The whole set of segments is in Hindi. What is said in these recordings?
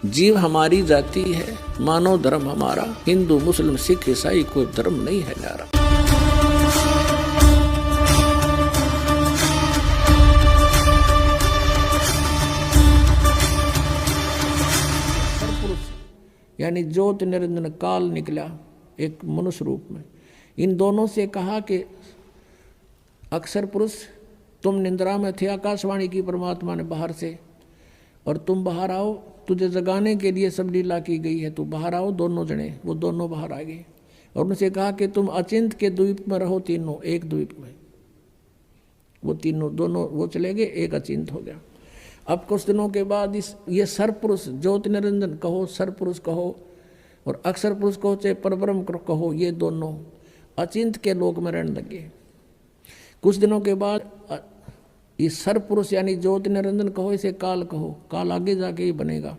जीव हमारी जाति है, मानव धर्म हमारा, हिंदू मुस्लिम सिख ईसाई कोई धर्म नहीं है न्यारा। यानी ज्योत निरंजन काल निकला एक मनुष्य रूप में। इन दोनों से कहा कि अक्षर पुरुष तुम निंद्रा में थे, आकाशवाणी की परमात्मा ने बाहर से, और तुम बाहर आओ, तुझे जगाने के लिए सब लीला की गई है, तू बाहर आओ। दोनों जने वो दोनों बाहर आ गए और उनसे कहा कि तुम अचिंत के द्वीप में रहो, तीनों एक द्वीप में। वो तीनों दोनों वो चले गए, एक अचिंत हो गया। अब कुछ दिनों के बाद ये सरपुरुष ज्योति निरंजन कहो, सरपुरुष कहो और अक्षर पुरुष कहो, चाहे परब्रह्म कहो, ये दोनों अचिंत के लोक में रहने लगे। कुछ दिनों के बाद इस सरपुरुष यानी ज्योति निरंजन कहो, इसे काल कहो, काल आगे जाके ही बनेगा।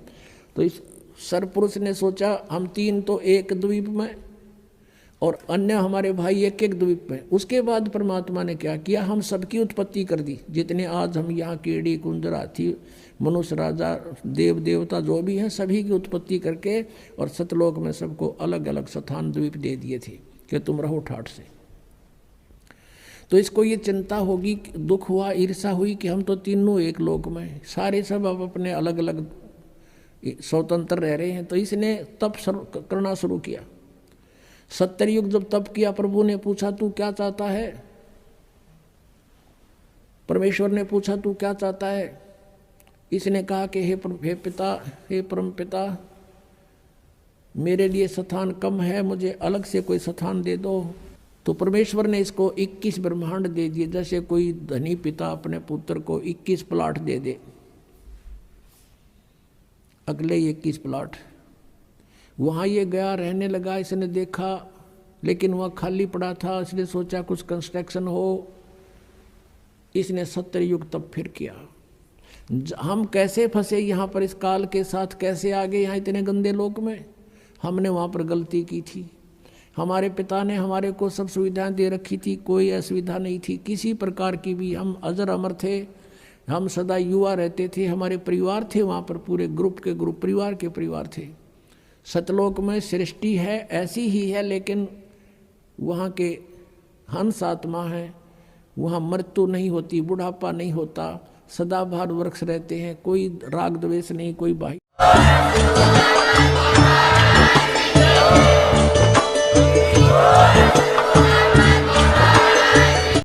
तो इस सरपुरुष ने सोचा हम तीन तो एक द्वीप में और अन्य हमारे भाई एक एक द्वीप में। उसके बाद परमात्मा ने क्या किया, हम सबकी उत्पत्ति कर दी। जितने आज हम यहाँ कीड़ी कुंजर हाथी मनुष्य राजा देव देवता जो भी हैं, सभी की उत्पत्ति करके और सतलोक में सबको अलग अलग स्थान द्वीप दे दिए थे कि तुम रहो ठाठ से। तो इसको ये चिंता होगी, दुख हुआ, ईर्षा हुई कि हम तो तीनों एक लोक में, सारे सब अब अपने अलग अलग स्वतंत्र रह रहे हैं। तो इसने तप करना शुरू किया। 70 युग जब तप किया, प्रभु ने पूछा तू क्या चाहता है, परमेश्वर ने पूछा तू क्या चाहता है। इसने कहा कि हे पिता, हे परम पिता, मेरे लिए स्थान कम है, मुझे अलग से कोई स्थान दे दो। तो परमेश्वर ने इसको 21 ब्रह्मांड दे दिए। जैसे कोई धनी पिता अपने पुत्र को 21 प्लाट दे दे, अगले 21 प्लाट। वहाँ ये गया, रहने लगा। इसने देखा लेकिन वहाँ खाली पड़ा था, इसने सोचा कुछ कंस्ट्रक्शन हो। इसने 70 युग तब फिर किया। हम कैसे फंसे यहाँ पर, इस काल के साथ कैसे आ गए यहाँ इतने गंदे लोक में। हमने वहाँ पर गलती की थी। हमारे पिता ने हमारे को सब सुविधाएं दे रखी थी, कोई असुविधा नहीं थी किसी प्रकार की भी। हम अजर अमर थे, हम सदा युवा रहते थे। हमारे परिवार थे वहाँ पर, पूरे ग्रुप के ग्रुप, परिवार के परिवार थे। सतलोक में सृष्टि है ऐसी ही है, लेकिन वहाँ के हंस आत्मा है, वहाँ मृत्यु नहीं होती, बुढ़ापा नहीं होता, सदाबहार वृक्ष रहते हैं, कोई राग द्वेष नहीं, कोई बाही।